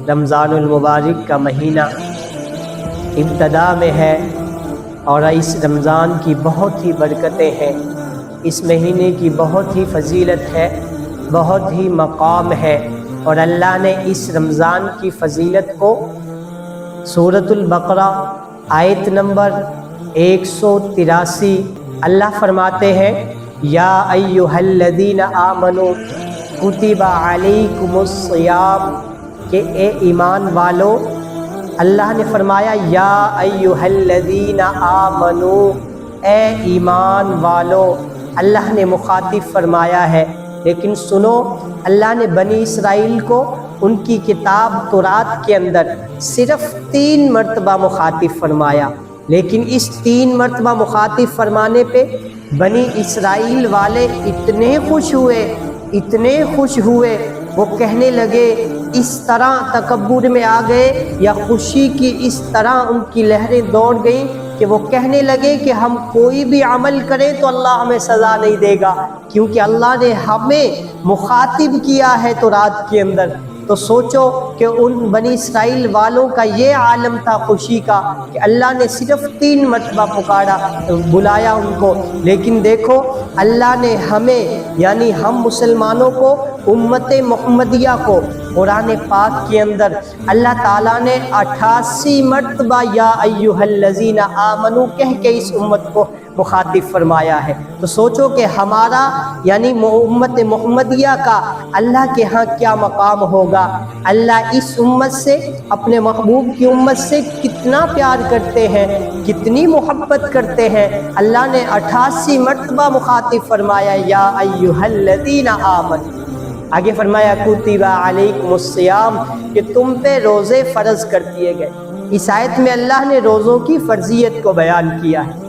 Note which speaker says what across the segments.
Speaker 1: رمضان المبارک کا مہینہ ابتدا میں ہے اور اس رمضان کی بہت ہی برکتیں ہیں، اس مہینے کی بہت ہی فضیلت ہے، بہت ہی مقام ہے، اور اللہ نے اس رمضان کی فضیلت کو سورۃ البقرہ آیت نمبر 183 اللہ فرماتے ہیں یا ایھا الذین آمنوا کتب علیکم الصیام، کہ اے ایمان والو، اللہ نے فرمایا یا ایھا الذین آمنوا، اے ایمان والو، اللہ نے مخاطب فرمایا ہے۔ لیکن سنو، اللہ نے بنی اسرائیل کو ان کی کتاب تورات کے اندر صرف 3 مرتبہ مخاطب فرمایا، لیکن اس 3 مرتبہ مخاطب فرمانے پہ بنی اسرائیل والے اتنے خوش ہوئے، وہ کہنے لگے، اس طرح تکبر میں آ گئے یا خوشی کی اس طرح ان کی لہریں دوڑ گئیں کہ وہ کہنے لگے کہ ہم کوئی بھی عمل کریں تو اللہ ہمیں سزا نہیں دے گا، کیونکہ اللہ نے ہمیں مخاطب کیا ہے تورات کے اندر۔ تو سوچو کہ ان بنی اسرائیل والوں کا یہ عالم تھا خوشی کا کہ اللہ نے صرف 3 مرتبہ بلایا ان کو، لیکن دیکھو اللہ نے ہمیں یعنی ہم مسلمانوں کو، امت محمدیہ کو، قرآن پاک کے اندر اللہ تعالیٰ نے 88 مرتبہ یا ایھا الذین آمنوا کہہ کے اس امت کو مخاطب فرمایا ہے۔ تو سوچو کہ ہمارا یعنی امت محمدیہ کا اللہ کے ہاں کیا مقام ہوگا۔ اللہ اس امت سے، اپنے محبوب کی امت سے کتنا پیار کرتے ہیں، کتنی محبت کرتے ہیں۔ اللہ نے 88 مرتبہ مخاطب فرمایا یا ایھا الذین آمنوا، آگے فرمایا کتب علیکم الصیام، کہ تم پہ روزے فرض کر دیے گئے۔ اس آیت میں اللہ نے روزوں کی فرضیت کو بیان کیا ہے۔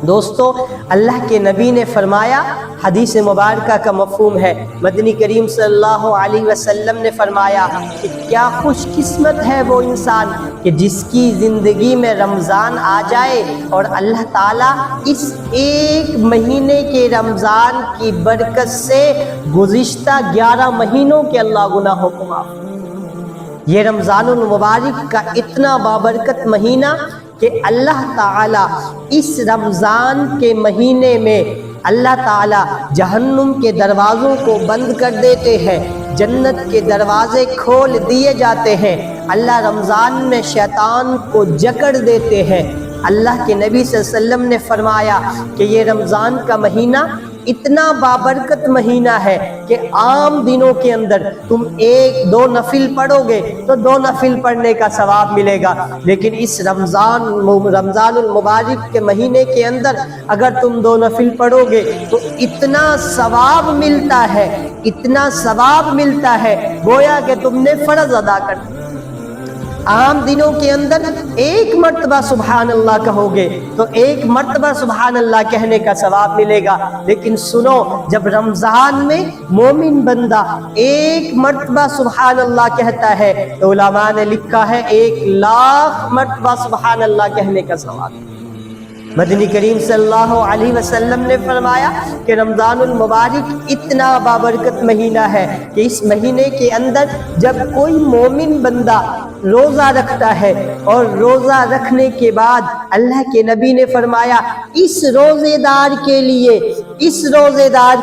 Speaker 1: دوستو، اللہ کے نبی نے فرمایا، حدیث مبارکہ کا مفہوم ہے، مدنی کریم صلی اللہ علیہ وسلم نے فرمایا کہ کیا خوش قسمت ہے وہ انسان کہ جس کی زندگی میں رمضان آ جائے اور اللہ تعالیٰ اس ایک مہینے کے رمضان کی برکت سے گزشتہ 11 مہینوں کے اللہ گناہوں کو معاف۔ یہ رمضان المبارک کا اتنا بابرکت مہینہ کہ اللہ تعالیٰ اس رمضان کے مہینے میں اللہ تعالیٰ جہنم کے دروازوں کو بند کر دیتے ہیں، جنت کے دروازے کھول دیے جاتے ہیں، اللہ رمضان میں شیطان کو جکڑ دیتے ہیں۔ اللہ کے نبی صلی اللہ علیہ وسلم نے فرمایا کہ یہ رمضان کا مہینہ اتنا بابرکت مہینہ ہے کہ عام دنوں کے اندر تم 1-2 نفل پڑھو گے تو 2 نفل پڑھنے کا ثواب ملے گا، لیکن اس رمضان المبارک کے مہینے کے اندر اگر تم 2 نفل پڑھو گے تو اتنا ثواب ملتا ہے گویا کہ تم نے فرض ادا کر دیا۔ عام دنوں کے اندر 1 مرتبہ سبحان اللہ کہو گے تو 1 مرتبہ سبحان اللہ کہنے کا ثواب ملے گا، لیکن سنو، جب رمضان میں مومن بندہ 1 مرتبہ سبحان اللہ کہتا ہے تو علماء نے لکھا ہے 1,00,000 مرتبہ سبحان اللہ کہنے کا ثواب۔ مدنی کریم صلی اللہ علیہ وسلم نے فرمایا کہ رمضان المبارک اتنا بابرکت مہینہ ہے کہ اس مہینے کے اندر جب کوئی مومن بندہ روزہ رکھتا ہے اور روزہ رکھنے کے بعد اللہ کے نبی نے فرمایا اس روزے دار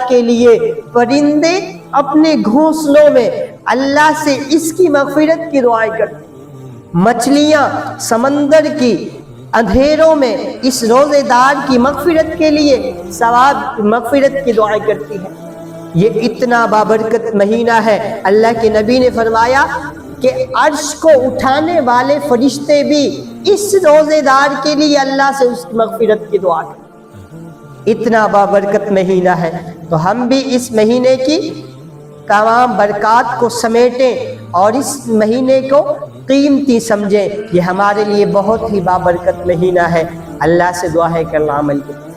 Speaker 1: کے لیے پرندے اپنے گھونسلوں میں اللہ سے اس کی مغفرت کی دعائیں کرتے، مچھلیاں سمندر کی اندھیروں میں اس روزے دار کی مغفرت کے لیے مغفرت کی دعائیں کرتی ہے۔ یہ اتنا بابرکت مہینہ ہے، اللہ کے نبی نے فرمایا کہ عرش کو اٹھانے والے فرشتے بھی اس روزے دار کے لیے اللہ سے اس کی مغفرت کی دعا کرتے۔ اتنا بابرکت مہینہ ہے، تو ہم بھی اس مہینے کی تمام برکات کو سمیٹیں اور اس مہینے کو قیمتی سمجھیں۔ یہ ہمارے لیے بہت ہی بابرکت مہینہ ہے۔ اللہ سے دعا ہے کہ اللہ عمل کرے۔